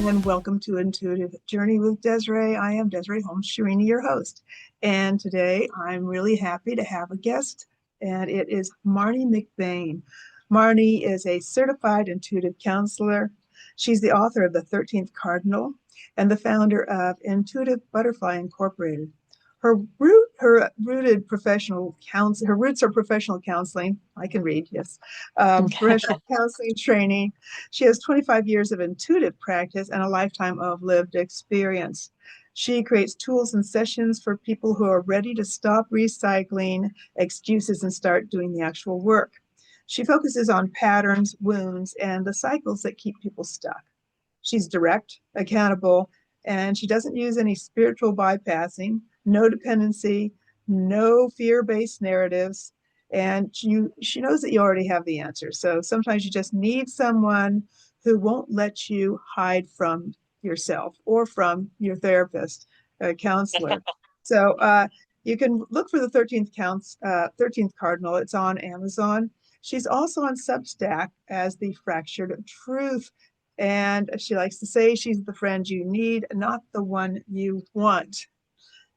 and welcome to Intuitive Journey with Desiree. I am Desiree Holmes-Shirini, your host. And today I'm really happy to have a guest, and it is Marnie McBain. Marnie is a certified intuitive counselor. She's the author of The 13th Cardinal and the founder of Intuitive Butterfly Incorporated. Her roots are professional counseling. I can read, yes. Professional counseling training. She has 25 years of intuitive practice and a lifetime of lived experience. She creates tools and sessions for people who are ready to stop recycling excuses and start doing the actual work. She focuses on patterns, wounds, and the cycles that keep people stuck. She's direct, accountable, and she doesn't use any spiritual bypassing, no dependency, no fear-based narratives, and she knows that you already have the answer. So sometimes you just need someone who won't let you hide from yourself or from your therapist, counselor. So you can look for the 13th Cardinal. It's on Amazon. She's also on Substack as the Fractured Truth. And she likes to say she's the friend you need, not the one you want.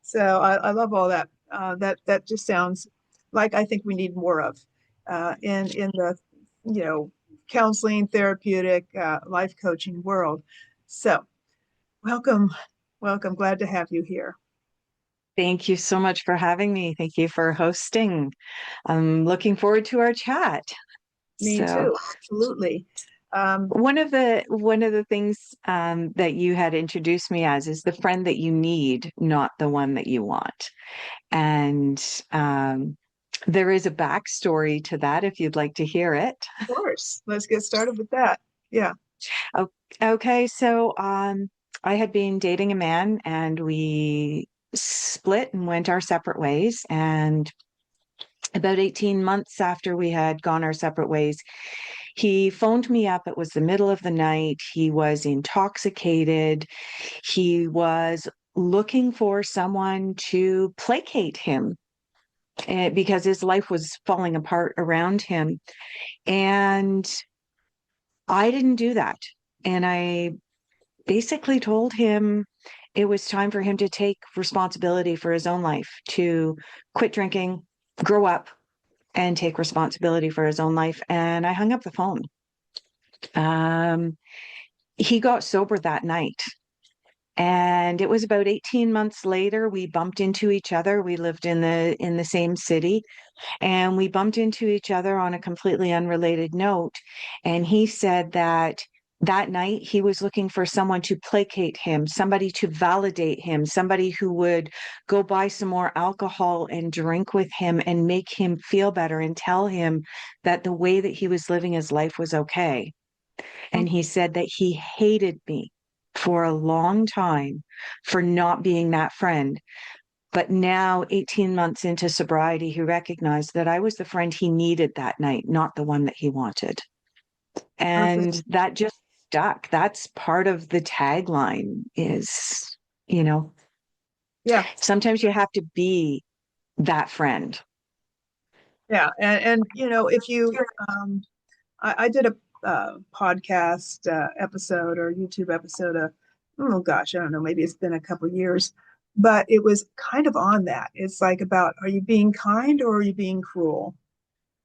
So I love all that. That just sounds like I think we need more of in the counseling, therapeutic, life coaching world. So welcome. Glad to have you here. Thank you so much for having me. Thank you for hosting. I'm looking forward to our chat. Me too. Absolutely. One of the things that you had introduced me as is the friend that you need, not the one that you want. And there is a backstory to that if you'd like to hear it. Of course. Let's get started with that. Yeah. Okay. So I had been dating a man and we split and went our separate ways. And about 18 months after we had gone our separate ways, he phoned me up. It was the middle of the night. He was intoxicated. He was looking for someone to placate him because his life was falling apart around him. And I didn't do that. And I basically told him it was time for him to take responsibility for his own life, to quit drinking, grow up, and take responsibility for his own life. And I hung up the phone. He got sober that night. And it was about 18 months later, we bumped into each other. We lived in the same city, and we bumped into each other on a completely unrelated note. And he said that night he was looking for someone to placate him, somebody to validate him, somebody who would go buy some more alcohol and drink with him and make him feel better and tell him that the way that he was living his life was okay. And he said that he hated me for a long time for not being that friend. But now, 18 months into sobriety, he recognized that I was the friend he needed that night, not the one that he wanted. And that just stuck. That's part of the tagline is, yeah, sometimes you have to be that friend. Yeah. And if you, I did a podcast episode or YouTube episode oh gosh, I don't know, maybe it's been a couple years, but it was kind of on that. It's like about, are you being kind or are you being cruel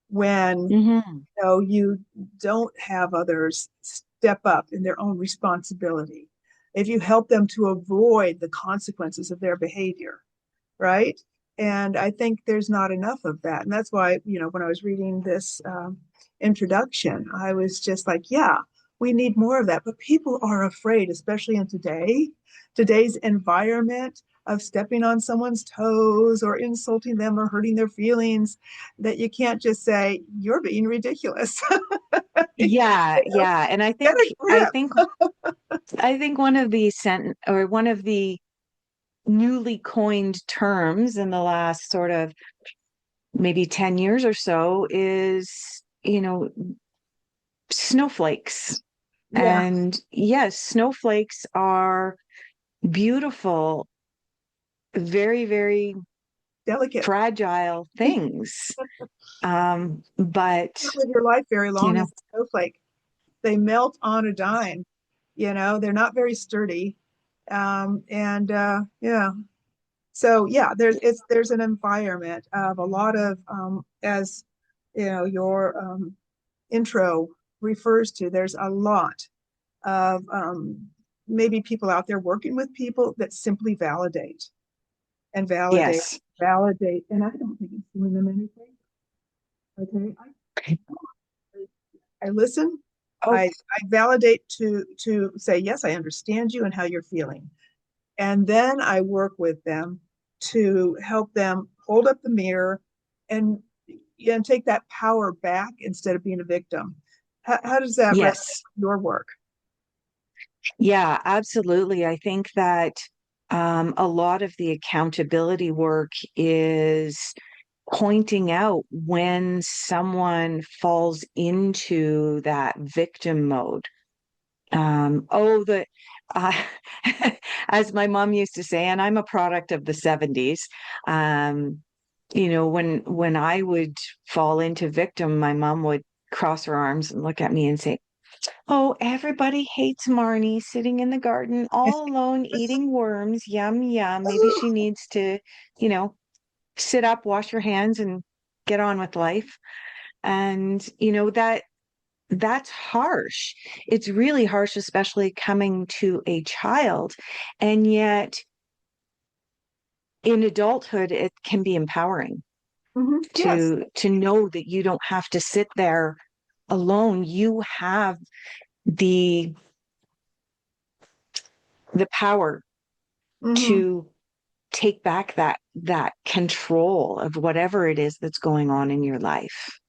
when you don't have others step up in their own responsibility, if you help them to avoid the consequences of their behavior, right? And I think there's not enough of that. And that's why, when I was reading this introduction, I was just like, yeah, we need more of that. But people are afraid, especially in today's environment, of stepping on someone's toes or insulting them or hurting their feelings, that you can't just say, you're being ridiculous. Yeah. And I think one of the newly coined terms in the last sort of maybe 10 years or so is, snowflakes. Yeah. And yes, snowflakes are beautiful, very, very delicate, fragile things. But live your life very long as a snowflake. They melt on a dime. They're not very sturdy. Yeah. So yeah, there's an environment of a lot of as your intro refers to, there's a lot of maybe people out there working with people that simply validate and validate, Yes. validate, and I don't think it's doing them anything. Okay, I listen. Oh, I validate to say yes, I understand you and how you're feeling, and then I work with them to help them hold up the mirror and and take that power back instead of being a victim. How does that resonate yes. with your work? Yeah, absolutely. I think that a lot of the accountability work is pointing out when someone falls into that victim mode. Oh, uh, as my mom used to say, and I'm a product of the 70s. When I would fall into victim, my mom would cross her arms and look at me and say, "Oh, everybody hates Marnie sitting in the garden all alone eating worms. Yum, yum. Maybe she needs to, you know, sit up, wash her hands, and get on with life." And that's harsh. It's really harsh, especially coming to a child. And yet in adulthood, it can be empowering Yes. to know that you don't have to sit there alone. You have the the power Hmm. to take back that control of whatever it is that's going on in your life.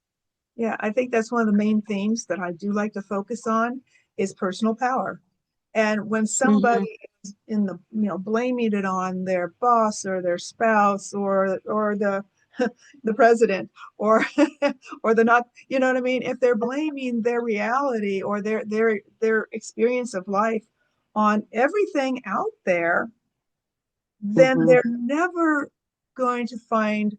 Yeah, I think that's one of the main themes that I do like to focus on is personal power. And when Mhm. somebody is in the, blaming it on their boss or their spouse or the the president or or the not, you know what I mean? If they're blaming their reality or their experience of life on everything out there, then Mhm. they're never going to find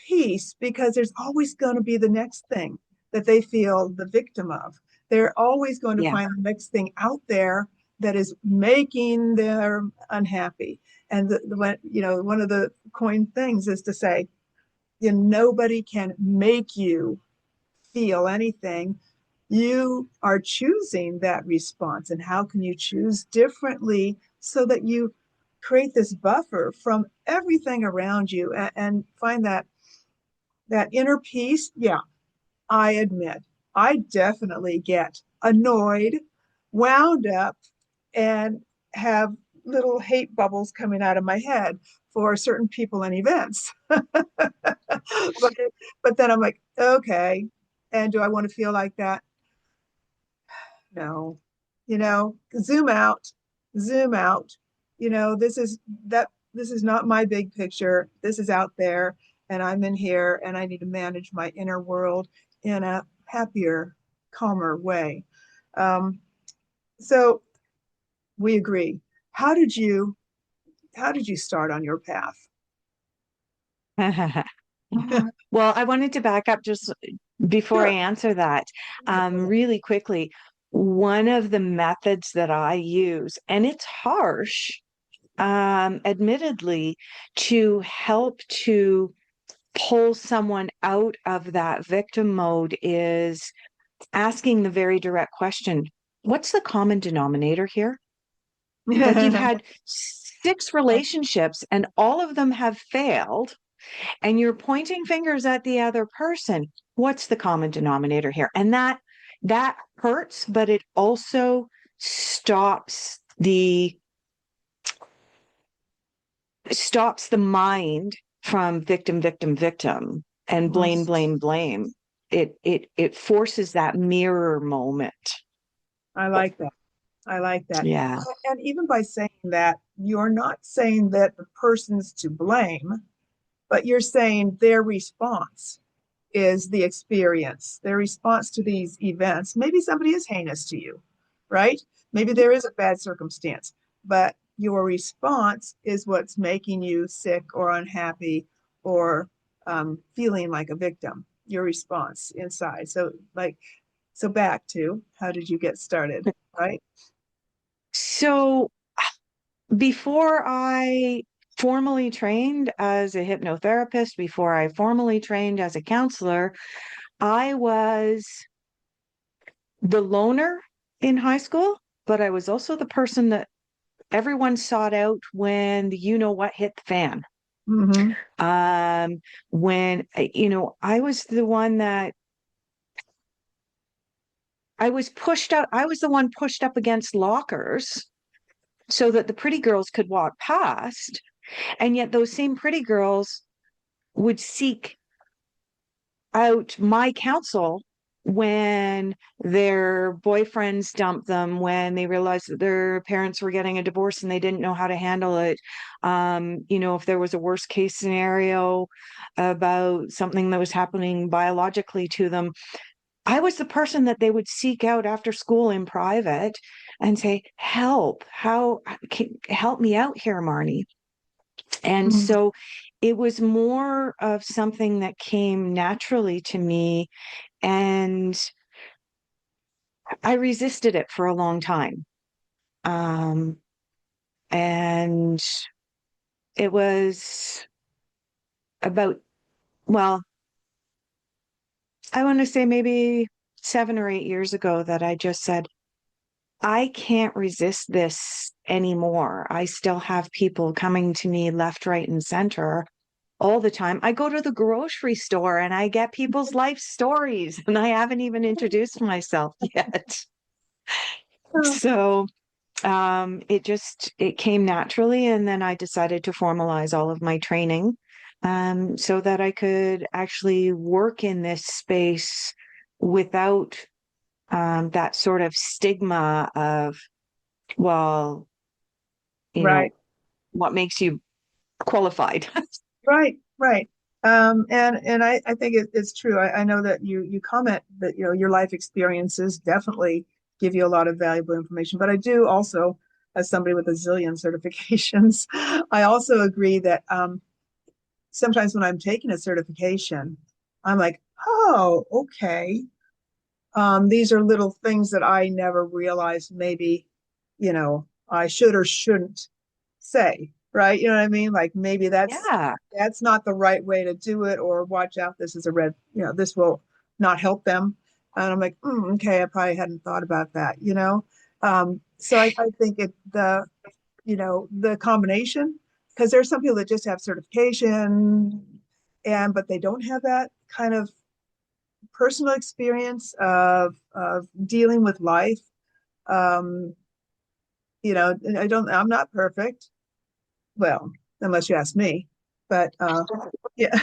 peace because there's always going to be the next thing that they feel the victim of. They're always going to Yeah. find the next thing out there that is making them unhappy. And one of the coined things is to say, nobody can make you feel anything. You are choosing that response. And how can you choose differently so that you create this buffer from everything around you and find that inner peace? Yeah, I admit, I definitely get annoyed, wound up, and have little hate bubbles coming out of my head for certain people and events. But then I'm like, okay, and do I want to feel like that? No. Zoom out, zoom out. This is not my big picture. This is out there, and I'm in here, and I need to manage my inner world in a happier, calmer way. Um, so we agree. How did you how did you start on your path? Well, I wanted to back up just before I Sure. answer that, Yeah, go ahead. really quickly. One of the methods that I use, and it's harsh, admittedly, to help to pull someone out of that victim mode is asking the very direct question, what's the common denominator here? Like you've had 6 relationships and all of them have failed and you're pointing fingers at the other person. What's the common denominator here? And that hurts, but it also stops the mind from victim, victim, victim and blame, blame, blame. It forces that mirror moment. I like that. I like that. Yeah. And even by saying that, you're not saying that the person's to blame, but you're saying their response is the experience, their response to these events. Maybe somebody is heinous to you, right? Maybe there is a bad circumstance, but your response is what's making you sick or unhappy or feeling like a victim. Your response inside. So back to how did you get started, right? So before I formally trained as a hypnotherapist, before I formally trained as a counselor, I was the loner in high school, but I was also the person that everyone sought out when the you know what hit the fan. Mm-hmm. When, I was the one that I was pushed out, I was the one pushed up against lockers so that the pretty girls could walk past. And yet those same pretty girls would seek out my counsel when their boyfriends dumped them, when they realized that their parents were getting a divorce and they didn't know how to handle it. If there was a worst case scenario about something that was happening biologically to them, I was the person that they would seek out after school in private and say, help me out here, Marnie. And Mm-hmm. so it was more of something that came naturally to me, and I resisted it for a long time. Um, and it was about, well, I want to say maybe 7 or 8 years ago that I just said, I can't resist this anymore. I still have people coming to me left, right, and center all the time. I go to the grocery store and I get people's life stories, and I haven't even introduced myself yet. So it came naturally, and then I decided to formalize all of my training so that I could actually work in this space without that sort of stigma of, well, Right. what makes you qualified? Right. Right. And I think it's true. I know that you comment that your life experiences definitely give you a lot of valuable information. But I do also, as somebody with a zillion certifications, I also agree that sometimes when I'm taking a certification, I'm like, oh, okay. These are little things that I never realized maybe, I should or shouldn't say, right? You know what I mean? Like maybe Yeah. that's not the right way to do it, or watch out, this is a red, this will not help them. And I'm like, okay, I probably hadn't thought about that. So I think the combination, because there's some people that just have certification but they don't have that kind of personal experience of dealing with life. Um, I'm not perfect. Well, unless you ask me, but yeah,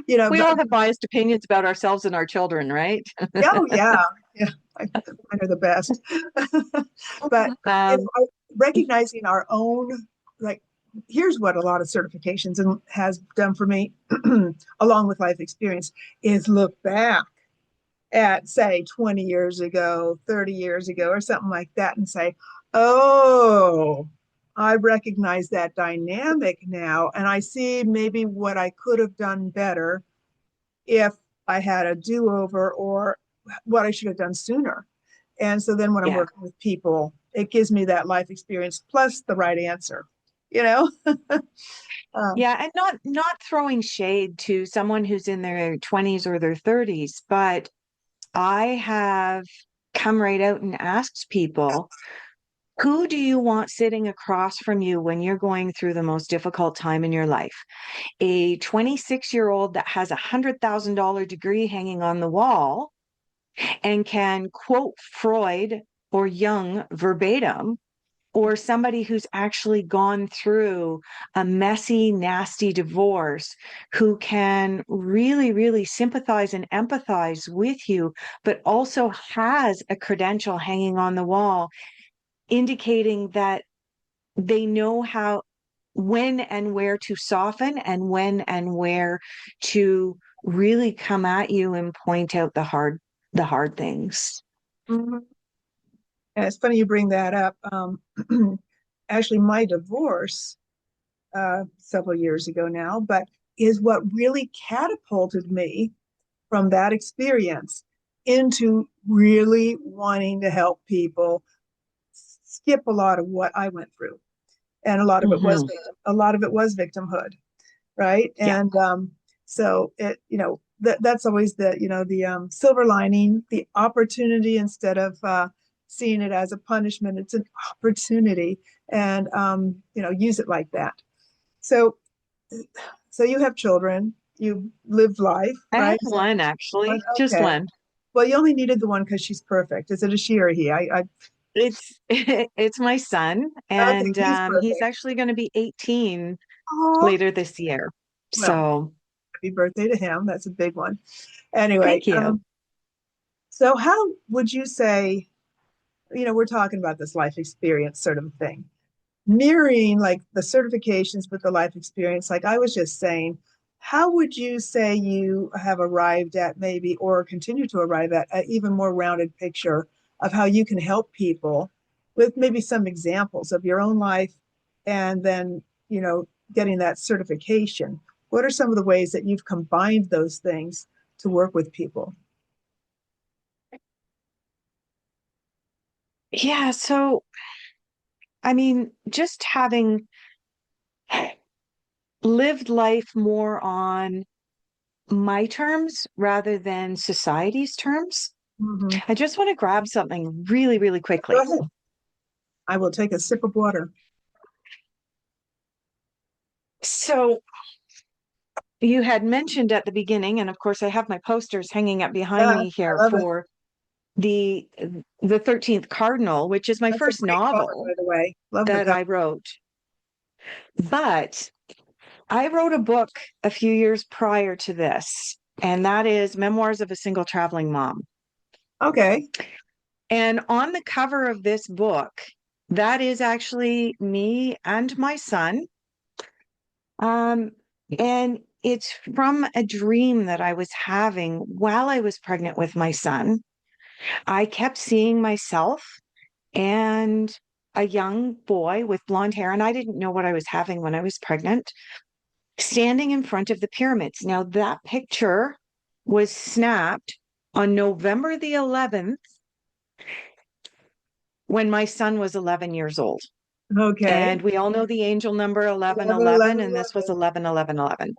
We but all have biased opinions about ourselves and our children, right? oh yeah, yeah, mine are the best. But if Um, recognizing our own, like, here's what a lot of certifications and has done for me, along with life experience, is look back at, say, 20 years ago, 30 years ago, or something like that, and say, oh, I recognize that dynamic now, and I see maybe what I could have done better if I had a do over, or what I should have done sooner. And so then when I'm yeah. working with people, it gives me that life experience plus the right answer, you know? um, Yeah, and not throwing shade to someone who's in their 20s or their 30s, but I have come right out and asked people, who do you want sitting across from you when you're going through the most difficult time in your life? A 26-year-old that has $100,000 degree hanging on the wall and can quote Freud or Jung verbatim, or somebody who's actually gone through a messy, nasty divorce, who can really, really sympathize and empathize with you, but also has a credential hanging on the wall indicating that they know when and where to soften, and when and where to really come at you and point out the hard things. mhm. And it's funny you bring that up. Actually, my divorce several years ago now, but is what really catapulted me from that experience into really wanting to help people skip a lot of what I went through, and Hmm. a lot of it was victimhood, right? Yeah. And so it, that's always the, the silver lining, the opportunity instead of seeing it as a punishment. It's an opportunity, and use it like that. So, so you have children, you lived life, I have right? one actually, just Okay. one. Well, you only needed the one because she's perfect. Is it a she or a he? It's it's my son, Okay, and he's he's perfect. actually going to be 18 Oh, later this year. well, So happy birthday to him. That's a big one. Anyway, thank you. so how would you say, we're talking about this life experience sort of thing, mirroring like the certifications with the life experience, like I was just saying, how would you say you have arrived at maybe, or continue to arrive at an even more rounded picture of how you can help people with maybe some examples of your own life, and then, getting that certification? What are some of the ways that you've combined those things to work with people? Yeah, so I mean, just having lived life more on my terms rather than society's terms. Mm-hmm. I just want to grab something really, really Go quickly. ahead. I will take a sip of water. So you had mentioned at the beginning, and of course I have my posters hanging up behind Yeah, me here I love it. for the the 13th Cardinal, which is my That's a first great cover, novel by the way. Love the that cover. I wrote. But I wrote a book a few years prior to this, and that is Memoirs of a Single Traveling Mom. Okay. And on the cover of this book, that is actually me and my son. Um, and it's from a dream that I was having while I was pregnant with my son. I kept seeing myself and a young boy with blonde hair, and I didn't know what I was having when I was pregnant, standing in front of the pyramids. Now, that picture was snapped on November the 11th when my son was 11 years old. Okay. And we all know the angel number 11, 1111, 11, and this was 11. 111111.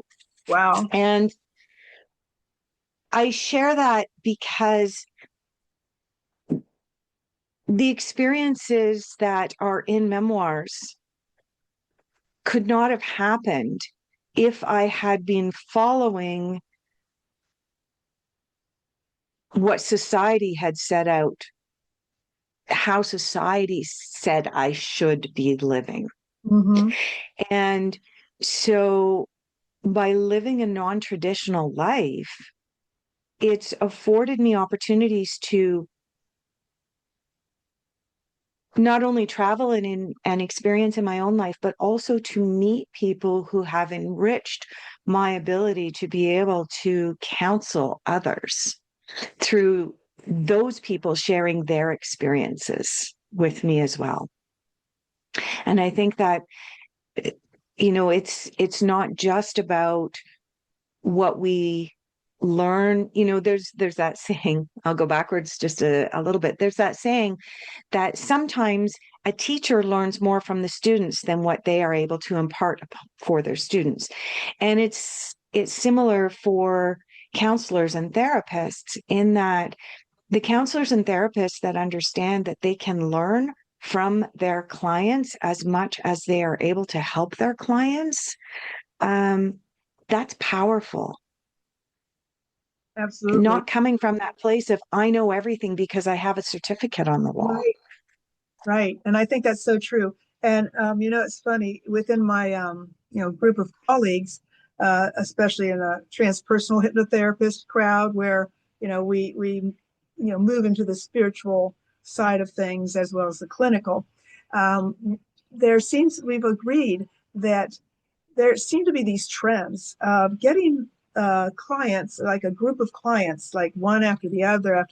Wow. And I share that because the experiences that are in memoirs could not have happened if I had been following what society had set out, how society said I should be living. Mm-hmm. And so by living a non-traditional life, it's afforded me opportunities to not only travel and experience in my own life, but also to meet people who have enriched my ability to be able to counsel others through those people sharing their experiences with me as well. And I think that, it's not just about what we learn. There's that saying, I'll go backwards just a little bit. There's that saying that sometimes a teacher learns more from the students than what they are able to impart for their students. And it's similar for counselors and therapists, in that the counselors and therapists that understand that they can learn from their clients as much as they are able to help their clients, um, that's powerful. Absolutely. Not coming from that place of I know everything because I have a certificate on the wall. Right. Right. And I think that's so true. And it's funny within my group of colleagues, especially in a transpersonal hypnotherapist crowd, where we move into the spiritual side of things as well as the clinical. We've agreed that there seem to be these trends of getting clients, like a group of clients, like one after the other,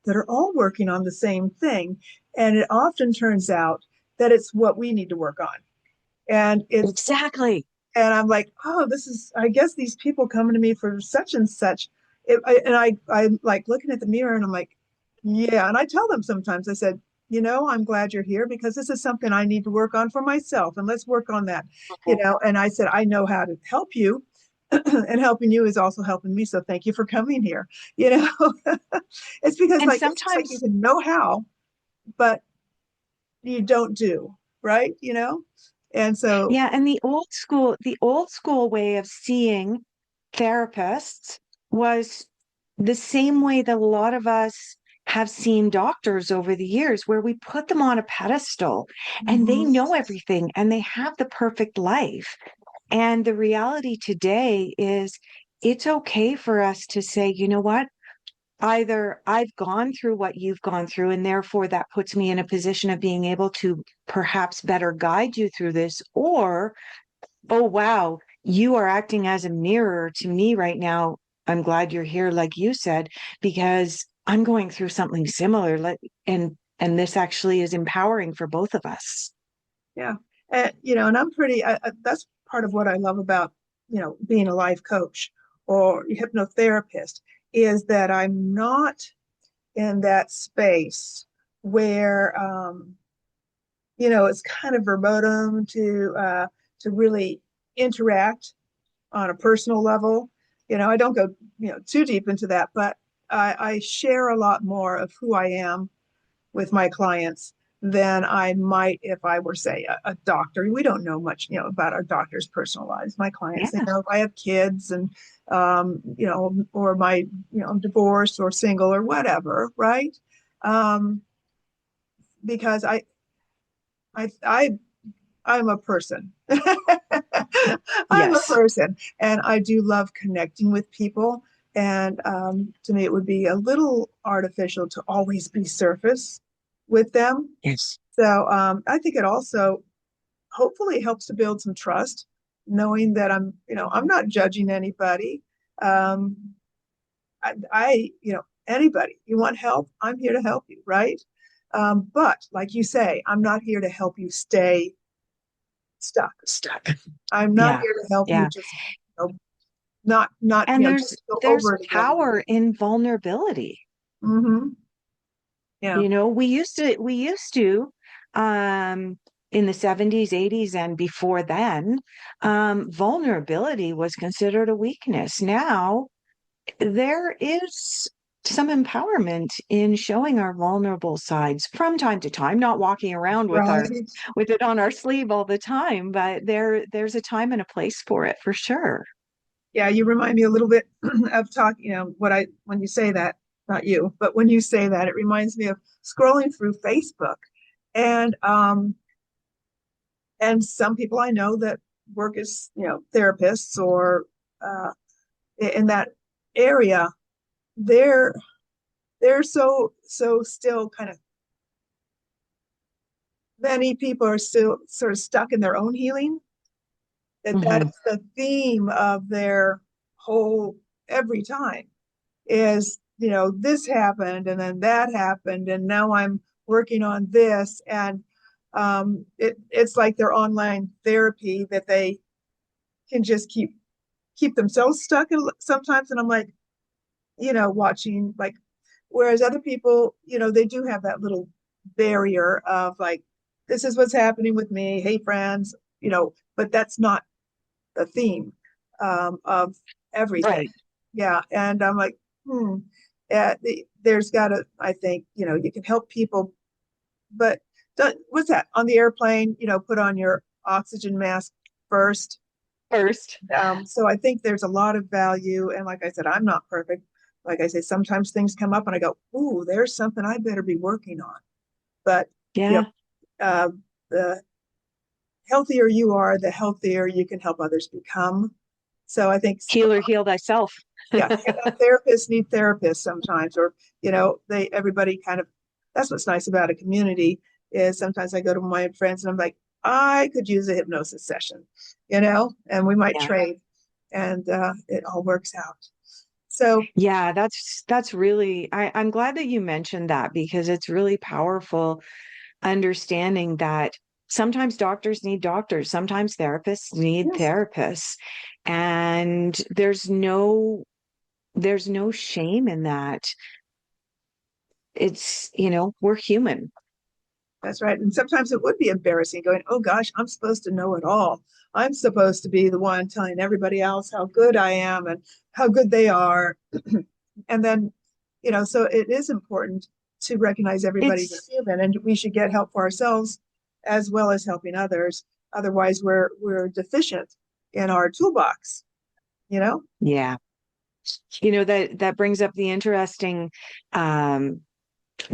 that are all working on the same thing. And it often turns out that it's what we need to work on. And Exactly. I'm like, oh, I guess these people coming to me for such and such. I'm like looking at the mirror and I'm like, yeah. And I tell them sometimes, I said, I'm glad you're here because this is something I need to work on for myself. And let's work on that, And I said, I know how to help you. And helping you is also helping me. So thank you for coming here. It's because And it's just like you sometimes, can know how, but you don't do, right? And so, yeah, and the old school way of seeing therapists was the same way that a lot of us have seen doctors over the years, where we put them on a pedestal and they mhm, know everything and they have the perfect life. And the reality today is it's okay for us to say, you know what? Either I've gone through what you've gone through, and therefore that puts me in a position of being able to perhaps better guide you through this, or, oh, wow, you are acting as a mirror to me right now. I'm glad you're here, like you said, because I'm going through something similar. And this actually is empowering for both of us. yeah. And I'm that's part of what I love about, being a life coach or hypnotherapist is that I'm not in that space where, it's kind of verboten to really interact on a personal level. I don't go, too deep into that, but I share a lot more of who I am with my clients than I might if I were, say, a doctor. We don't know much, about our doctors' personal lives. My clients, they Yeah. know if I have kids and, or my, I'm divorced or single or whatever, right? Um, because I, I, I'm a person. I'm a Yes. person, and I do love connecting with people. And to me, it would be a little artificial to always be surface with them. Yes. So I think it also hopefully helps to build some trust, knowing that I'm not judging anybody. Um, anybody, you want help, I'm here to help you, right? But like you say, I'm not here to help you stay stuck. Stuck. I'm not Yeah. here to help you Yeah. just, not, And just go there's over it again. power in vulnerability. Mm-hmm. Yeah. We used to, in the 70s, 80s, and before then, vulnerability was considered a weakness. Now there is some empowerment in showing our vulnerable sides from time to time, not walking around with our Right. with it on our sleeve all the time, but there's a time and a place for it for sure. Yeah, you remind me a little bit of talk, when you say that, not you, but when you say that, it reminds me of scrolling through Facebook. And some people I know that work as, therapists or in that area, they're so still kind of, many people are still sort of stuck in their own healing, Mhm. that's the theme of their whole every time is, this happened and then that happened and now I'm working on this. And it's like their online therapy that they can just keep themselves stuck in sometimes. And I'm like, watching, like, whereas other people, they do have that little barrier of like, this is what's happening with me, hey friends, but that's not the theme of everything. Right. Yeah. And I'm like, there's got to, I think, you can help people, but what's that on the airplane? Put on your oxygen mask first. First. So I think there's a lot of value. And like I said, I'm not perfect. Like I say, sometimes things come up and I go, ooh, there's something I better be working on. But, you Yeah. the healthier you are, the healthier you can help others become. So I think, Heal or heal thyself. yeah, therapists need therapists sometimes, or everybody kind of. That's what's nice about a community is sometimes I go to my friends and I'm like, I could use a hypnosis session, and we might Yeah. trade, and it all works out. So Yeah, that's really I'm glad that you mentioned that, because it's really powerful understanding that sometimes doctors need doctors, sometimes therapists need yes, therapists. And there's no shame in that. It's, we're human. That's right. And sometimes it would be embarrassing going, oh gosh, I'm supposed to know it all. I'm supposed to be the one telling everybody else how good I am and how good they are. And then, so it is important to recognize everybody's It's human, and we should get help for ourselves as well as helping others. Otherwise, we're deficient in our toolbox, yeah. That brings up the interesting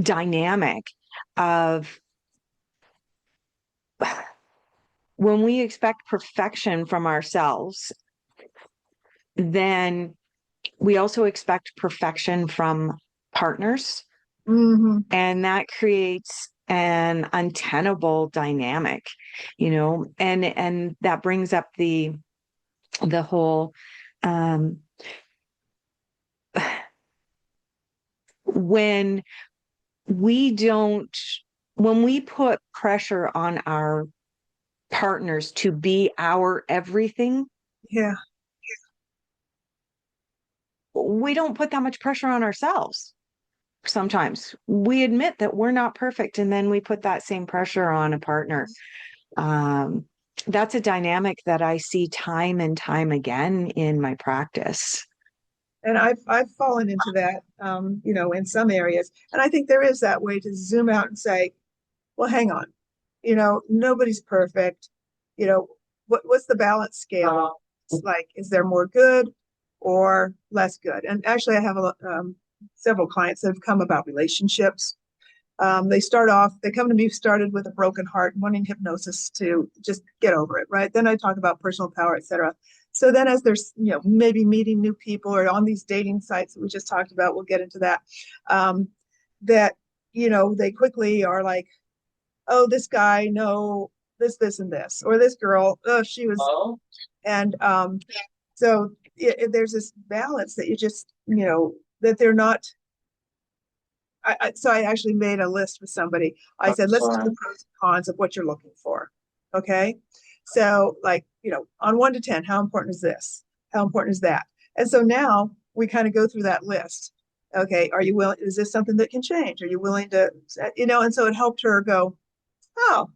dynamic of when we expect perfection from ourselves, then we also expect perfection from partners. Mm-hmm. And that creates an untenable dynamic, and that brings up the whole when we don't when we put pressure on our partners to be our everything, Yeah. we don't put that much pressure on ourselves. Sometimes we admit that we're not perfect, and then we put that same pressure on a partner. Um, that's a dynamic that I see time and time again in my practice. And I've fallen into that, in some areas. And I think there is that way to zoom out and say, well, hang on, nobody's perfect. What's the balance scale? It's like, is there more good or less good? And actually, I have several clients that have come about relationships. They come to me started with a broken heart, wanting hypnosis to just get over it, right? Then I talk about personal power, etc. So then as there's, maybe meeting new people or on these dating sites that we just talked about, we'll get into that, that, they quickly are like, oh, this guy, no, this, and this, or this girl, oh, she was, and so there's this balance that you just, that they're not. So I actually made a list with somebody. I said, let's do the pros and cons of what you're looking for. Okay. So, like, on 1 to 10, how important is this? How important is that? And so now we kind of go through that list. Okay. Are you willing? Is this something that can change? Are you willing to, and so it helped her go, oh,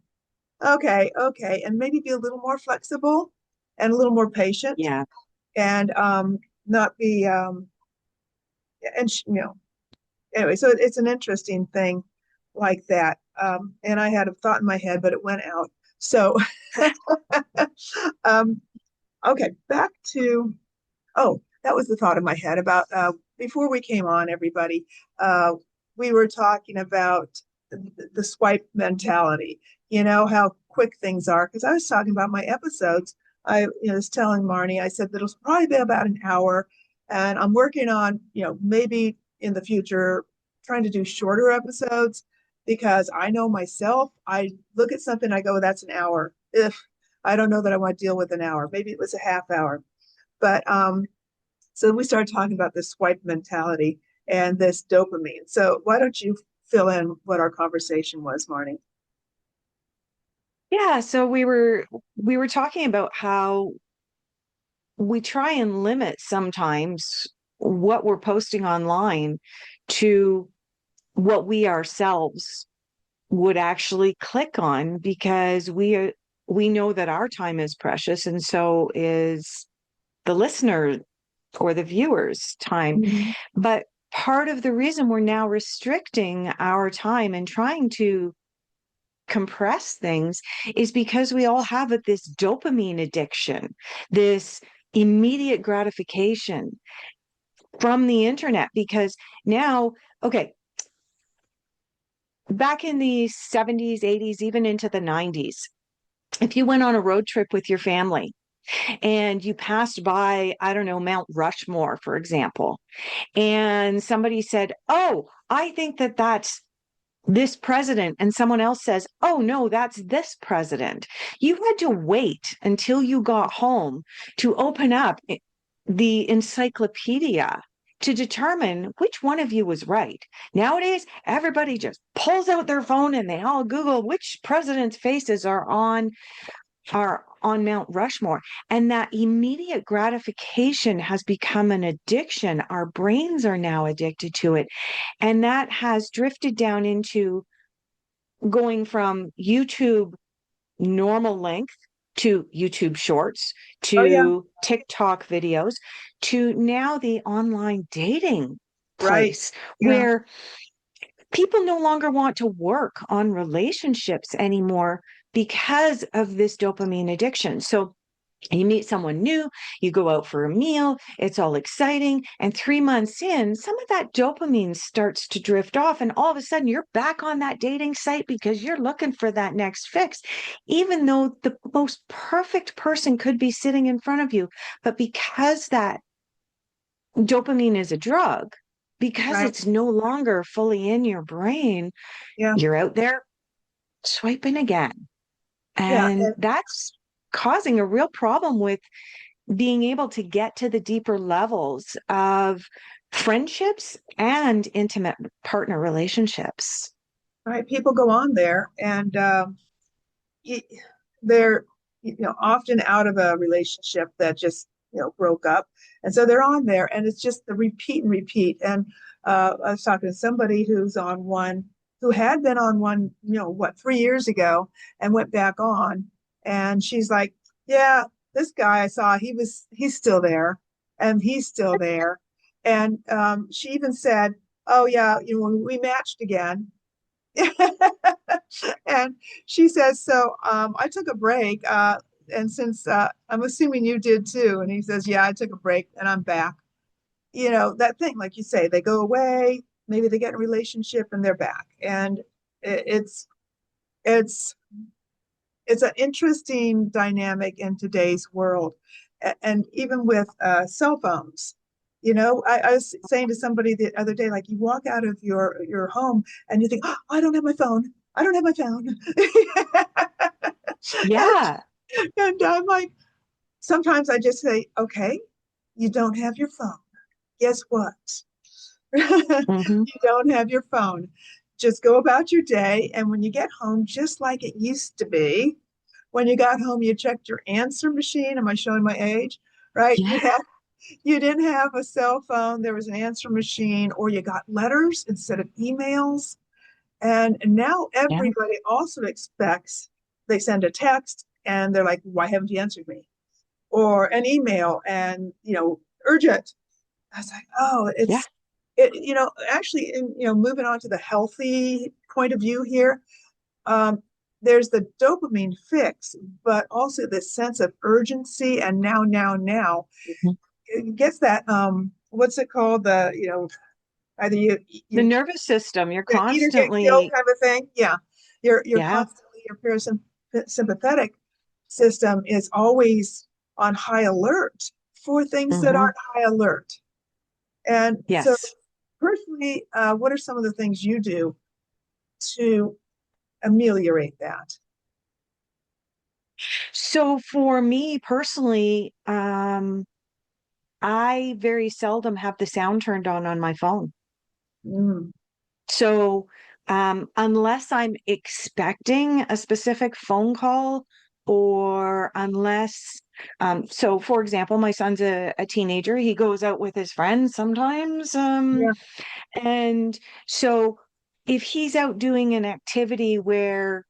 okay. Okay. And maybe be a little more flexible and a little more patient. Yeah. And not be, and, anyway, so it's an interesting thing like that. And I had a thought in my head, but it went out. So, okay, back to, that was the thought in my head about before we came on, everybody, we were talking about the swipe mentality, how quick things are. Because I was talking about my episodes. I was telling Marnie, I said that it'll probably be about an hour. And I'm working on, maybe in the future, trying to do shorter episodes, because I know myself, I look at something, I go, that's an hour. If I don't know that I want to deal with an hour, maybe it was a half hour. But so we started talking about this swipe mentality and this dopamine. So why don't you fill in what our conversation was, Marnie? Yeah, so we were talking about how we try and limit sometimes what we're posting online to what we ourselves would actually click on, because we know that our time is precious, and so is the listener or the viewer's time. Mm-hmm. But part of the reason we're now restricting our time and trying to compress things is because we all have this dopamine addiction, this immediate gratification from the internet. Because now, okay, back in the 70s, 80s, even into the 90s, if you went on a road trip with your family and you passed by, I don't know, Mount Rushmore, for example, and somebody said, oh, I think that that's this president, and someone else says, oh, no, that's this president. You had to wait until you got home to open up the encyclopedia to determine which one of you was right. Nowadays, everybody just pulls out their phone and they all Google which president's faces are on Mount Rushmore. And that immediate gratification has become an addiction. Our brains are now addicted to it. And that has drifted down into going from YouTube normal length to YouTube shorts Oh yeah, to TikTok videos to now the online dating right. place Yeah, where people no longer want to work on relationships anymore because of this dopamine addiction. So you meet someone new, you go out for a meal, it's all exciting. And 3 months in, some of that dopamine starts to drift off. And all of a sudden, you're back on that dating site because you're looking for that next fix, even though the most perfect person could be sitting in front of you. But because that dopamine is a drug, because right. it's no longer fully in your brain, Yeah, you're out there swiping again. yeah. And that's causing a real problem with being able to get to the deeper levels of friendships and intimate partner relationships. Right. People go on there and y- they're often out of a relationship that just broke up, and so they're on there, and it's just the repeat and repeat. And I was talking to somebody who's on one, who had been on one, 3 years ago, and went back on, and she's like, "Yeah, this guy I saw, he's still there, and he's still there." And she even said, "Oh yeah, when we matched again." And she says, so I took a break. And since I'm assuming you did too. And he says, yeah, I took a break and I'm back. That thing, like you say, they go away, maybe they get in a relationship and they're back. And it's, it's, it's an interesting dynamic in today's world. And even with cell phones, I was saying to somebody the other day, like you walk out of your home and you think, oh, I don't have my phone. I don't have my phone. Yeah. And I'm like, sometimes I just say, okay, you don't have your phone. Guess what? Hmm. You don't have your phone. Just go about your day. And when you get home, just like it used to be, when you got home, you checked your answer machine. Am I showing my age? Right? Yeah. You didn't have a cell phone. There was an answer machine, or you got letters instead of emails. And now Yeah. everybody also expects they send a text and they're like, why haven't you answered me? Or an email and, urgent. I was like, oh, Yeah. actually, moving on to the healthy point of view here, um, there's the dopamine fix, but also this sense of urgency and now. Mhm. It gets that, what's it called? Either The you nervous system, you're eat or get killed constantly, kind of thing. Yeah. You're yeah. constantly, your parasympathetic system is always on high alert for things that Hmm. aren't high alert. And so Yes. personally, what are some of the things you do to ameliorate that? So for me personally, I very seldom have the sound turned on my phone. Mm, So, unless I'm expecting a specific phone call, or unless, so for example, my son's a teenager, he goes out with his friends sometimes. yeah. And so if he's out doing an activity where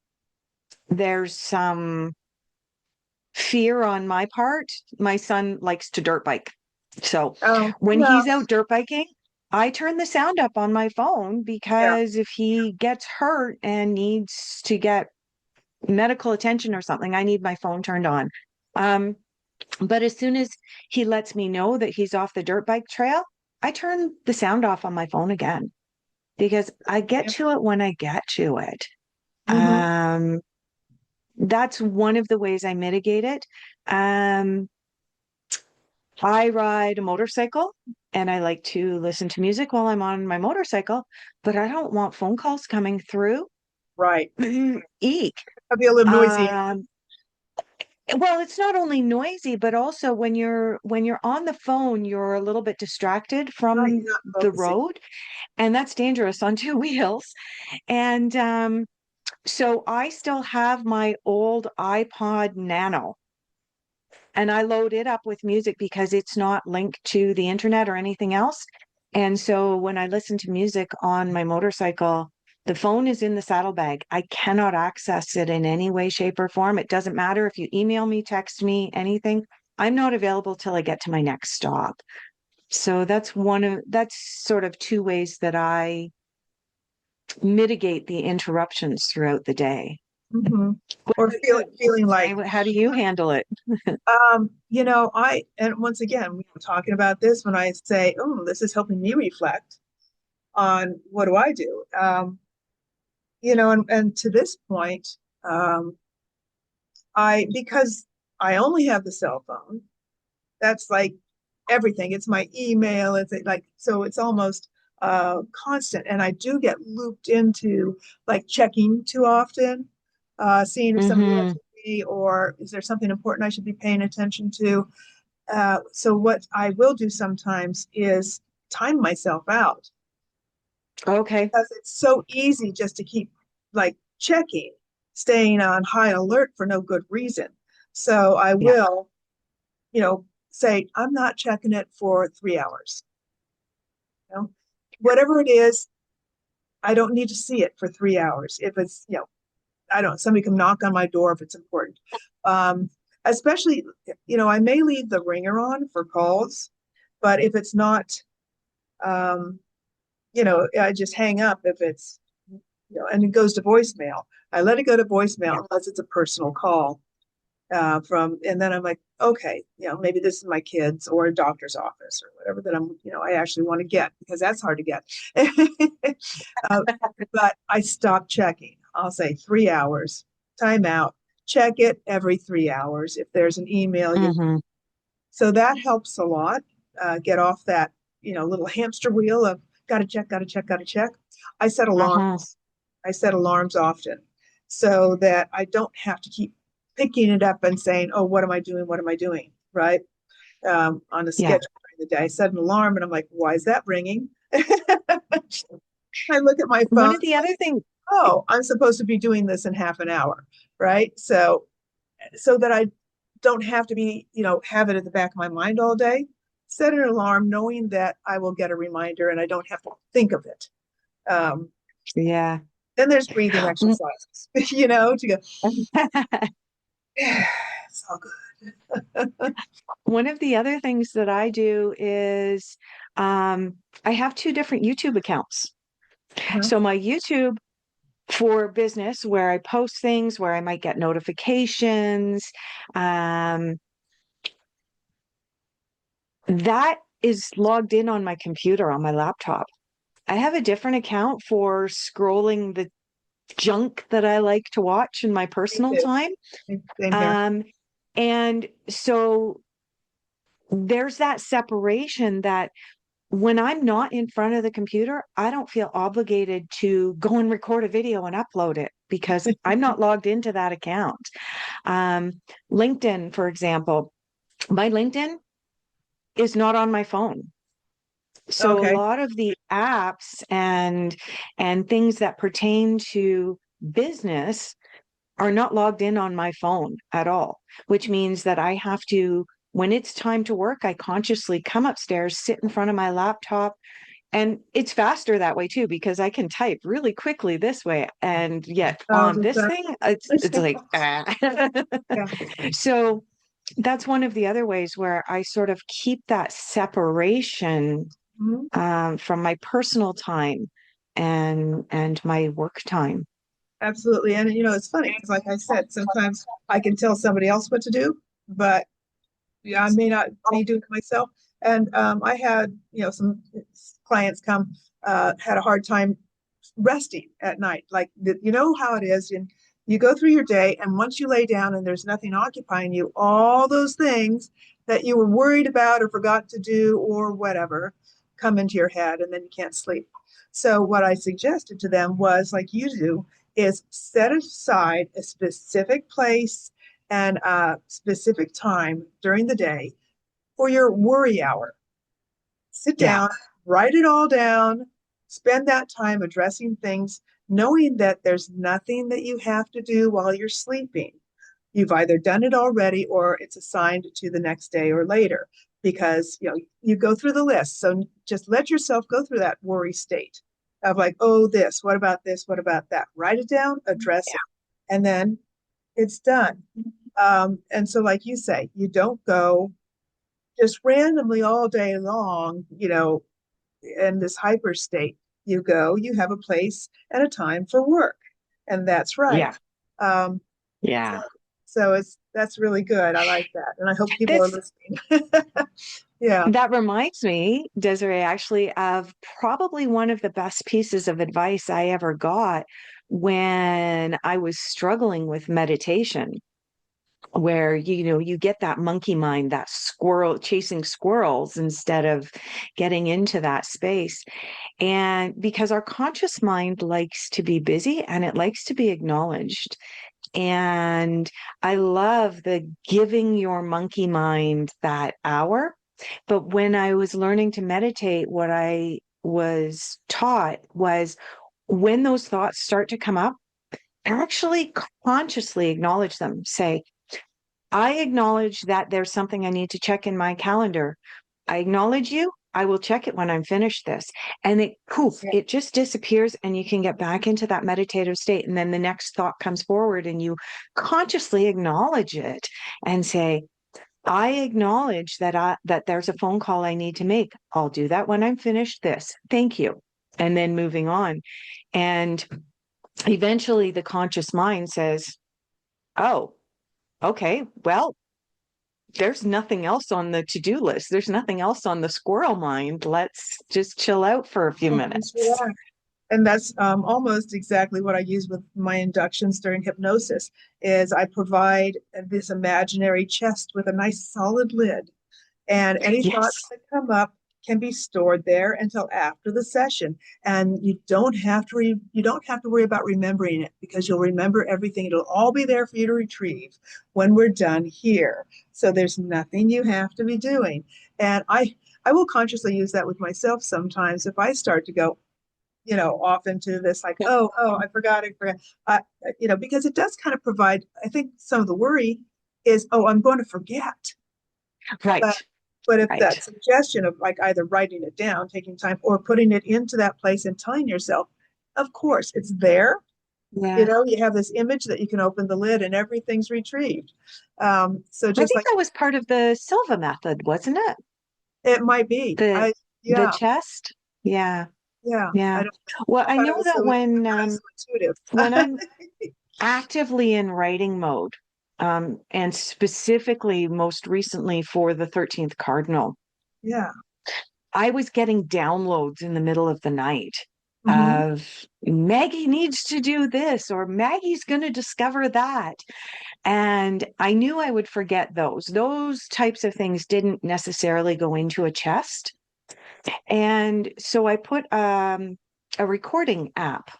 there's some fear on my part, my son likes to dirt bike. So Oh, when yeah. he's out dirt biking, I turn the sound up on my phone Yeah. because if he gets hurt and needs to get medical attention or something, I need my phone turned on. Um, but as soon as he lets me know that he's off the dirt bike trail, I turn the sound off on my phone again because I get Yeah. to it when I get to it. Mm-hmm. Um, that's one of the ways I mitigate it. Um, I ride a motorcycle and I like to listen to music while I'm on my motorcycle, but I don't want phone calls coming through. Right. Eek. I'll be a little noisy. Um, well, it's not only noisy, but also when you're on the phone, you're a little bit distracted Right. from You're not the focusing. road, and that's dangerous on two wheels. And so I still have my old iPod Nano. And I load it up with music because it's not linked to the internet or anything else. And so when I listen to music on my motorcycle, The phone is in the saddlebag. I cannot access it in any way, shape, or form. It doesn't matter if you email me, text me, anything. I'm not available till I get to my next stop. So that's sort of two ways that I mitigate the interruptions throughout the day. Mm-hmm. What Or about you? feeling like, How do you handle it? and once again, we were talking about this when I say, oh, this is helping me reflect on what do I do? And to this point, um, because I only have the cell phone, that's like everything. It's my email. It's like, so it's almost constant. And I do get looped into like checking too often, seeing if somebody Mm-hmm. answered me or is there something important I should be paying attention to. So what I will do sometimes is time myself out Okay. because it's so easy just to keep like checking, staying on high alert for no good reason. So I Yeah. will, say, I'm not checking it for 3 hours. You know, whatever it is, I don't need to see it for 3 hours. If it's, I don't, somebody can knock on my door if it's important. Um, Especially, I may leave the ringer on for calls, but if it's not, um, I just hang up if it's, and it goes to voicemail. I let it go to Yeah. voicemail unless it's a personal call and then I'm like, okay, maybe this is my kids or a doctor's office or whatever that I actually want to get because that's hard to get. uh, but I stop checking. I'll say 3 hours, time out, check it every 3 hours. If there's an email, Mm-hmm. so that helps a lot. Get off that, little hamster wheel of got to check, got to check, got to check. I set Uh-huh. alarms. I set alarms often so that I don't have to keep picking it up and saying, oh, what am I doing? What am I doing? Right. On a Yeah. schedule during the day. I set an alarm and I'm like, why is that ringing? I look at my One phone. of the other things, Oh, I'm supposed to be doing this in half an hour. Right. So that I don't have to be, have it at the back of my mind all day. Set an alarm knowing that I will get a reminder and I don't have to think of it. Um, yeah. then there's breathing exercises, to go, it's all good. One of the other things that I do is I have two different YouTube accounts. Uh-huh. So my YouTube for business, where I post things, where I might get notifications, um, that is logged in on my computer on my laptop. I have a different account for scrolling the junk that I like to watch in my Me personal too. time. Same here. Um, and so there's that separation that when I'm not in front of the computer, I don't feel obligated to go and record a video and upload it because I'm not logged into that account. Um, LinkedIn, for example, my LinkedIn is not on my phone. So a Okay. lot of the apps and things that pertain to business are not logged in on my phone at all, which means that I have to, when it's time to work, I consciously come upstairs, sit in front of my laptop, and it's faster that way too, because I can type really quickly this way. And yet Oh, on does this that? thing, it's like, ah. Yeah. So that's one of the other ways where I sort of keep that separation Mhm. from my personal time and my work time. Absolutely. And it's funny because like I said, sometimes I can tell somebody else what to do, but yeah, I may not be doing it myself. And I had, some clients come, had a hard time resting at night. Like, you know how it is. And you go through your day, and once you lay down and there's nothing occupying you, all those things that you were worried about or forgot to do or whatever come into your head, and then you can't sleep. So, what I suggested to them was, like you do, is set aside a specific place and a specific time during the day for your worry hour. Sit Yeah. down, write it all down, spend that time addressing things, knowing that there's nothing that you have to do while you're sleeping. You've either done it already or it's assigned to the next day or later because you go through the list. So just let yourself go through that worry state. of like, oh, this, what about this? What about that? Write it down, address it, and then it's done. And so, like you say, you don't go just randomly all day long, in this hyper state. You go, you have a place and a time for work, and that's right. Yeah. Um, Yeah. so that's really good. I like that, and I hope people are This listening. Yeah. That reminds me, Desiree, actually, of probably one of the best pieces of advice I ever got when I was struggling with meditation, where, you get that monkey mind, that squirrel chasing squirrels instead of getting into that space. And because our conscious mind likes to be busy and it likes to be acknowledged. And I love the giving your monkey mind that hour. But when I was learning to meditate, what I was taught was when those thoughts start to come up, actually consciously acknowledge them. Say, I acknowledge that there's something I need to check in my calendar. I acknowledge you. I will check it when I'm finished this. And poof, Yeah. it just disappears and you can get back into that meditative state. And then the next thought comes forward and you consciously acknowledge it and say, I acknowledge that there's a phone call I need to make. I'll do that when I'm finished this. Thank you. And then moving on. And eventually the conscious mind says, oh, okay, well, there's nothing else on the to-do list. There's nothing else on the squirrel mind. Let's just chill out for a few minutes. Yeah. And that's almost exactly what I use with my inductions during hypnosis is I provide this imaginary chest with a nice solid lid, and any thoughts Yes. that come up can be stored there until after the session, and you don't have to worry about remembering it because you'll remember everything. It'll all be there for you to retrieve when we're done here, so there's nothing you have to be doing. And I will consciously use that with myself sometimes if I start to go off into this like, oh, I forgot, because it does kind of provide, I think some of the worry is, oh, I'm going to forget. But, Right. but if that Right. suggestion of like either writing it down, taking time, or putting it into that place and telling yourself, of course, it's there. Yeah. You have this image that you can open the lid and everything's retrieved. So I just think like that was part of the Silva method, wasn't it? it might be. The Yeah, chest. Yeah. yeah. I Yeah. don't Well, I thought it know was that kind of so when intuitive. I'm actively in writing mode, and specifically most recently for the 13th Cardinal, Yeah. I was getting downloads in the middle of the night Hmm. of Maggie needs to do this or Maggie's going to discover that. And I knew I would forget those. Those types of things didn't necessarily go into a chest. And so I put a recording app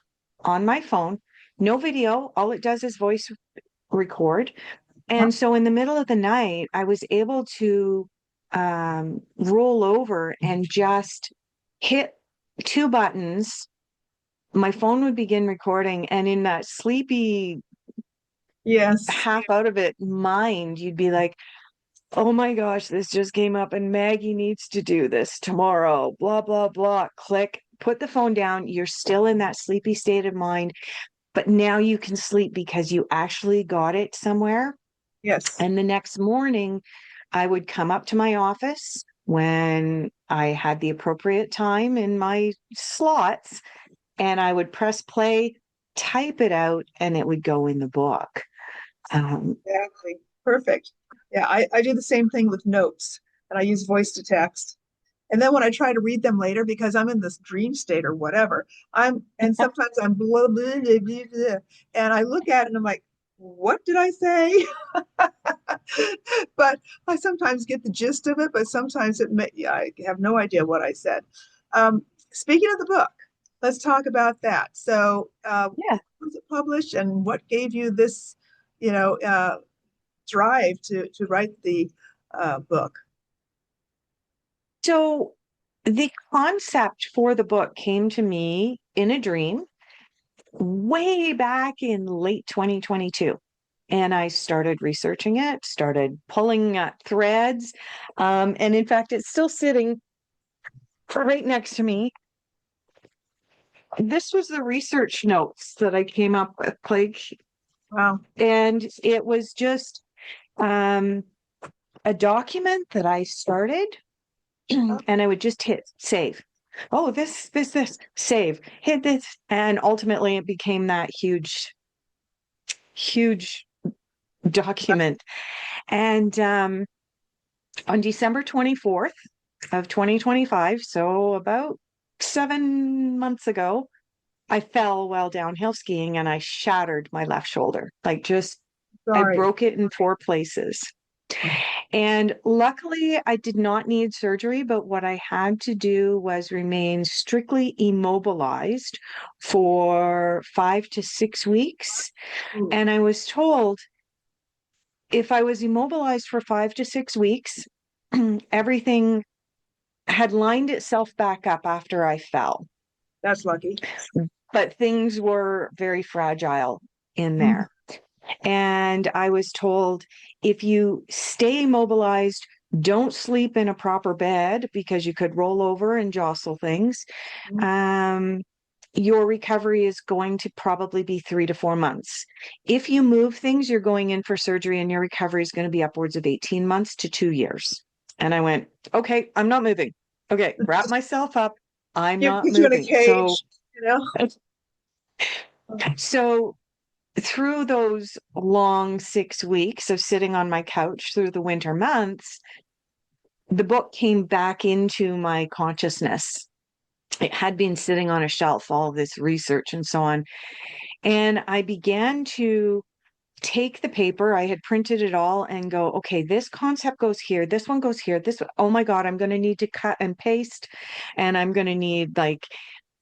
on my phone, no video. All it does is voice record. And so in the middle of the night, I was able to roll over and just hit two buttons. My phone would begin recording. And in that sleepy, Yes. half out of it mind, you'd be like, oh my gosh, this just came up and Maggie needs to do this tomorrow, blah, blah, blah. Click, put the phone down. You're still in that sleepy state of mind, but now you can sleep because you actually got it somewhere. Yes. And the next morning, I would come up to my office when I had the appropriate time in my slots, and I would press play, type it out, and it would go in the book. Exactly. Perfect. Yeah, I do the same thing with notes and I use voice to text. And then when I try to read them later, because I'm in this dream state or whatever, and sometimes I'm blah, blah, blah, blah, blah, and I look at it and I'm like, what did I say? But I sometimes get the gist of it, but sometimes I have no idea what I said. Speaking of the book, let's talk about that. So, Yeah. was it published and what gave you this, you know, uh, drive to write the book? So the concept for the book came to me in a dream way back in late 2022. And I started researching it, started pulling threads. And in fact, it's still sitting right next to me this was the research notes that I came up with, like, Wow. and it was just a document that I started, and I would just hit save. Oh, this, save, hit this. And ultimately it became that huge, huge document. And on December 24th of 2025, so about 7 months ago, I fell while downhill skiing and I shattered my left shoulder. Like, just, I Sorry. broke it in 4 places. And luckily, I did not need surgery, but what I had to do was remain strictly immobilized for 5 to 6 weeks. Ooh, And I was told if I was immobilized for 5 to 6 weeks, everything had lined itself back up after I fell. that's lucky. But things were very fragile in Mhm. there. And I was told if you stay immobilized, don't sleep in a proper bed because you could roll over and jostle things. Um, your recovery is going to probably be 3 to 4 months. If you move things, you're going in for surgery and your recovery is going to be upwards of 18 months to 2 years. And I went, okay, I'm not moving. Okay, wrap myself up. I'm not Put you in a moving. cage, you know? So through those long 6 weeks of sitting on my couch through the winter months, the book came back into my consciousness. It had been sitting on a shelf, all this research and so on. And I began to take the paper, I had printed it all, and go, okay, this concept goes here, this one goes here, this, oh my God, I'm going to need to cut and paste, and I'm going to need like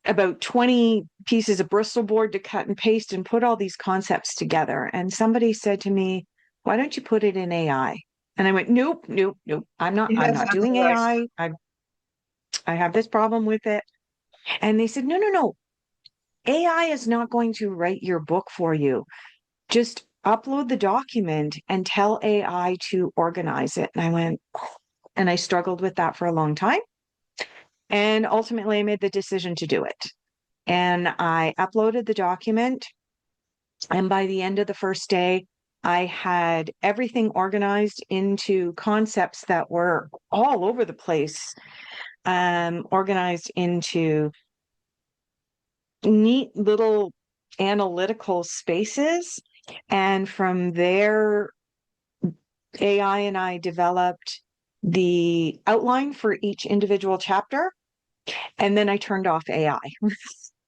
about 20 pieces of Bristol board to cut and paste and put all these concepts together. And somebody said to me, why don't you put it in AI? And I went, nope, nope, nope. I'm Yes, not that's doing right. AI. I have this problem with it. And they said, no, no, no. AI is not going to write your book for you. Just upload the document and tell AI to organize it. And I went, and I struggled with that for a long time. And ultimately, I made the decision to do it. And I uploaded the document. And by the end of the first day, I had everything organized into concepts that were all over the place, organized into neat little analytical spaces. And from there, AI and I developed the outline for each individual chapter. And then I turned off AI.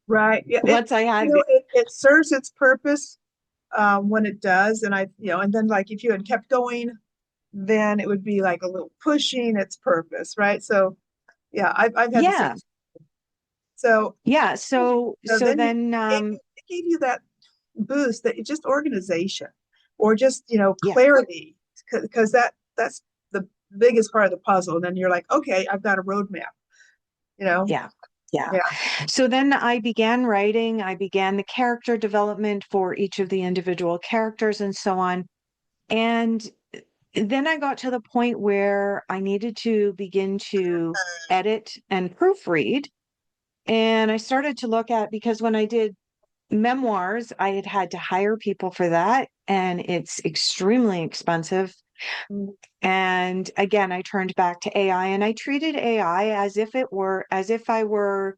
Right. Yeah. Once I had, It serves its purpose when it does. And and then like if you had kept going, then it would be like a little pushing its purpose, right? So yeah, I've had the same. yeah, So yeah. so So then then, it gave you that boost that it's just organization or just, yeah, clarity, because that's the biggest part of the puzzle. And then you're like, okay, I've got a roadmap, you know? yeah, yeah. Yeah. So then I began writing, I began the character development for each of the individual characters and so on. And then I got to the point where I needed to begin to edit and proofread. And I started to look at, because when I did memoirs, I had had to hire people for that, and it's extremely expensive. And again, I turned back to AI and I treated AI as if I were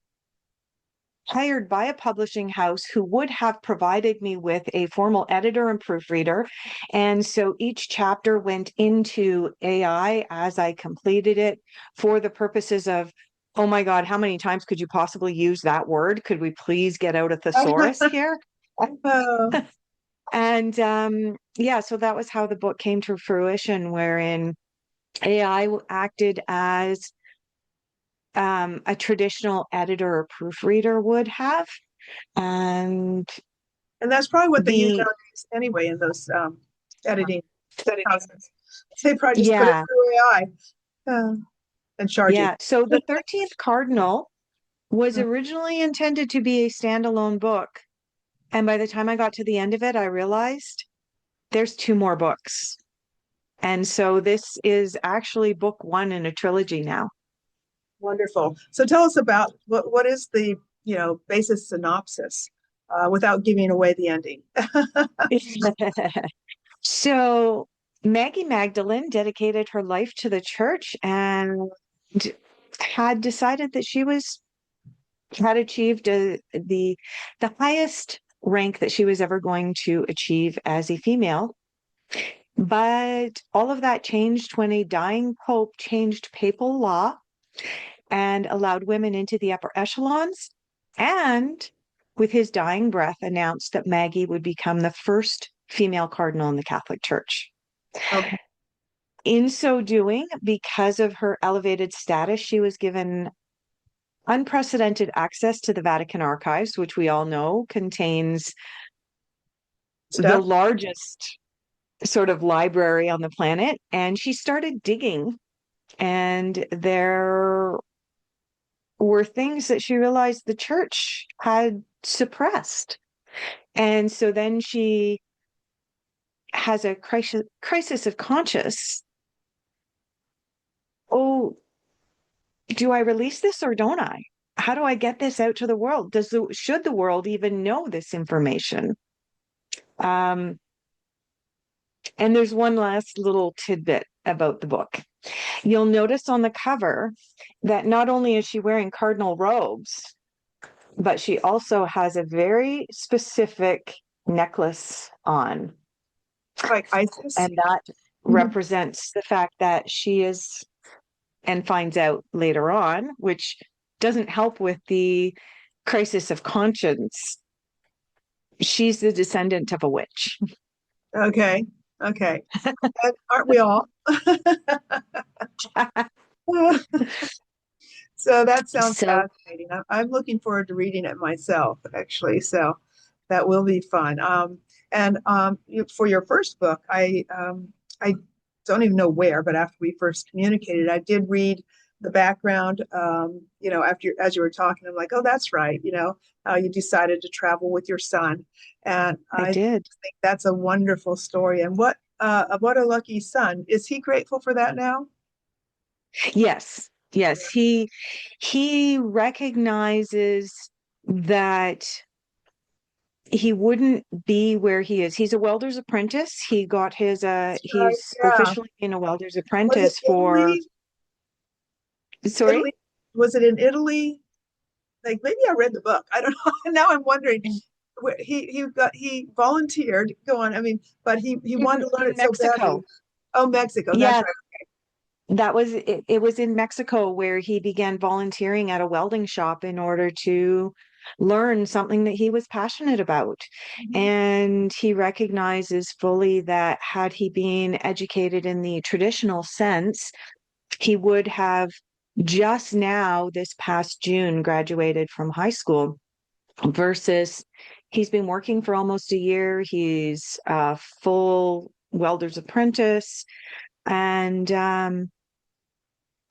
hired by a publishing house who would have provided me with a formal editor and proofreader. And so each chapter went into AI as I completed it for the purposes of, oh my God, how many times could you possibly use that word? Could we please get out a thesaurus here? Oh, And yeah, so that was how the book came to fruition, wherein AI acted as a traditional editor or proofreader would have. And and that's probably what they use the, nowadays anyway in those editing houses. They probably just put it yeah, through AI and charge you. yeah. So the 13th Cardinal was originally intended to be a standalone book. And by the time I got to the end of it, I realized there's two more books. And so this is actually book one in a trilogy now. Wonderful. So tell us about what is the basic synopsis without giving away the ending. So Maggie Magdalene dedicated her life to the church and had decided that she had achieved the highest rank that she was ever going to achieve as a female. But all of that changed when a dying pope changed papal law and allowed women into the upper echelons, and with his dying breath announced that Maggie would become the first female cardinal in the Catholic Church. Okay. In so doing, because of her elevated status, she was given unprecedented access to the Vatican archives, which we all know contains the largest sort of library on the planet. And she started digging, and there were things that she realized the church had suppressed. And so then she has a crisis of conscience. Oh, do I release this or don't I? How do I get this out to the world? Should the world even know this information? And there's one last little tidbit about the book. You'll notice on the cover that not only is she wearing cardinal robes, but she also has a very specific necklace on. Like Isis. And that represents the fact that she is, and finds out later on, which doesn't help with the crisis of conscience, she's the descendant of a witch. Okay. And aren't we all? So that sounds fascinating. I'm looking forward to reading it myself, actually. So that will be fun. And for your first book, I don't even know where, but after we first communicated, I did read the background. As you were talking, I'm like, oh, that's right. How you decided to travel with your son, and I did think that's a wonderful story. And what a lucky son. Is he grateful for that now? Yes. He recognizes that he wouldn't be where he is. He's a welder's apprentice. He got his he's officially been a welder's apprentice for sorry? Italy? Was it in Italy? Like, maybe I read the book. I don't know. Now I'm wondering. He volunteered. Go on. I mean, but he wanted to learn it so badly. Oh, Mexico. Yeah. That's right. That was it. It was in Mexico where he began volunteering at a welding shop in order to learn something that he was passionate about. And he recognizes fully that had he been educated in the traditional sense, he would have just now, this past June, graduated from high school, versus he's been working for almost a year. He's a full welder's apprentice, and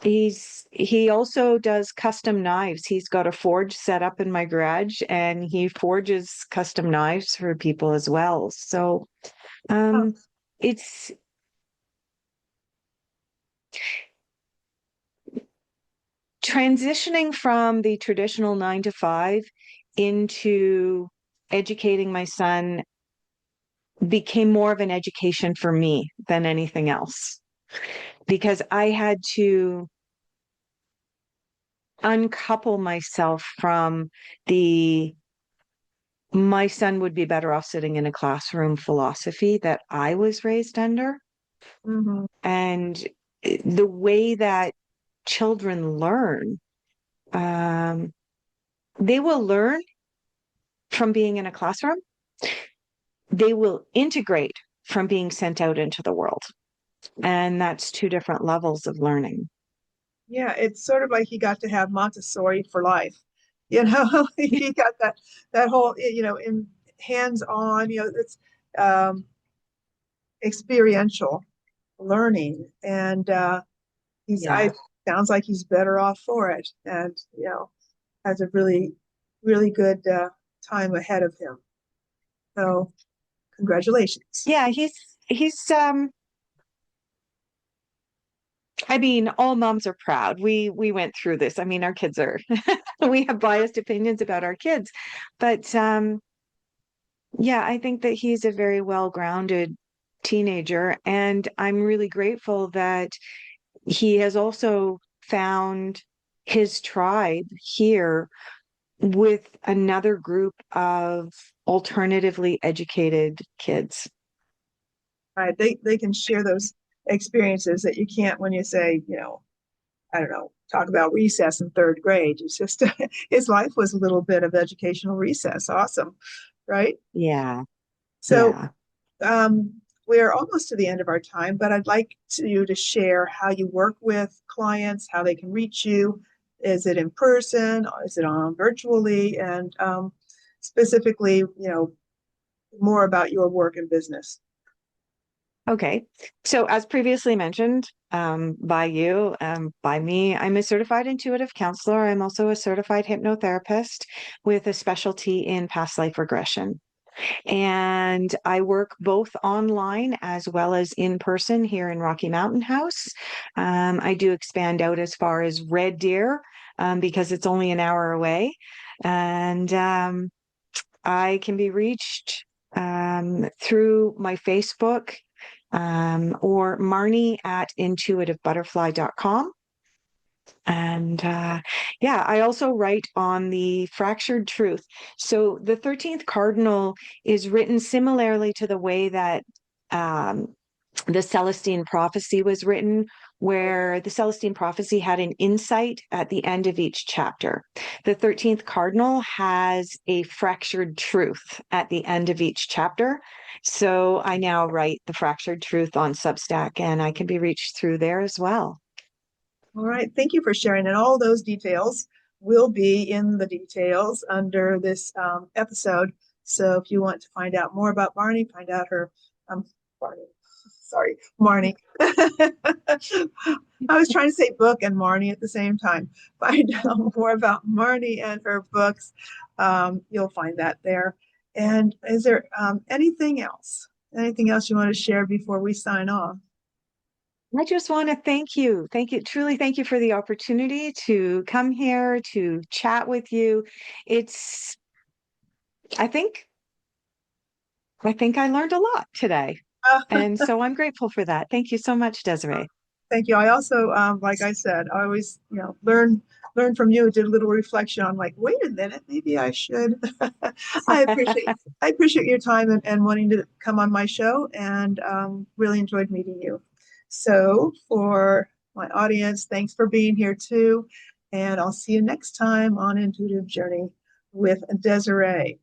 he also does custom knives. He's got a forge set up in my garage, and he forges custom knives for people as well. So it's transitioning from the traditional 9 to 5 into educating my son became more of an education for me than anything else, because I had to uncouple myself from my son would be better off sitting in a classroom philosophy that I was raised under. And the way that children learn, they will learn from being in a classroom. They will integrate from being sent out into the world. And that's 2 different levels of learning. Yeah, it's sort of like he got to have Montessori for life. He got that whole, in hands-on, it's experiential learning. And sounds like he's better off for it, and has a really, really good time ahead of him. So congratulations. Yeah, he's I mean, all moms are proud. We went through this. I mean, our kids are we have biased opinions about our kids, but yeah, I think that he's a very well-grounded teenager, and I'm really grateful that he has also found his tribe here with another group of alternatively educated kids. Right? They can share those experiences that you can't when you say, I don't know, talk about recess in third grade. It's just his life was a little bit of educational recess. Awesome, right? Yeah, So yeah. um, we're almost to the end of our time, but I'd like you to share how you work with clients, how they can reach you. Is it in person? Is it on virtually? And specifically, more about your work and business. Okay. So, as previously mentioned by you, by me, I'm a certified intuitive counselor. I'm also a certified hypnotherapist with a specialty in past life regression. And I work both online as well as in person here in Rocky Mountain House. I do expand out as far as Red Deer because it's only an hour away. And I can be reached through my Facebook or Marnie at intuitivebutterfly.com. And yeah, I also write on the fractured truth. So the 13th Cardinal is written similarly to the way that um, the Celestine prophecy was written, where the Celestine prophecy had an insight at the end of each chapter. The 13th Cardinal has a fractured truth at the end of each chapter. So I now write the fractured truth on Substack, and I can be reached through there as well. All right. Thank you for sharing. And all those details will be in the details under this episode. So if you want to find out more about Marnie, find out her, Marnie, sorry, Marnie. I was trying to say book and Marnie at the same time. Find out more about Marnie and her books. You'll find that there. And is there anything else? Anything else you want to share before we sign off? I just want to thank you. Thank you. Truly, thank you for the opportunity to come here to chat with you. It's, I think, I think I learned a lot today. And so I'm grateful for that. Thank you so much, Desiree. Thank you. I also, like I said, I always, learn from you. Did a little reflection on like, wait a minute, maybe I should. I appreciate I appreciate your time and wanting to come on my show, and really enjoyed meeting you. So for my audience, thanks for being here too, and I'll see you next time on Intuitive Journey with Desiree.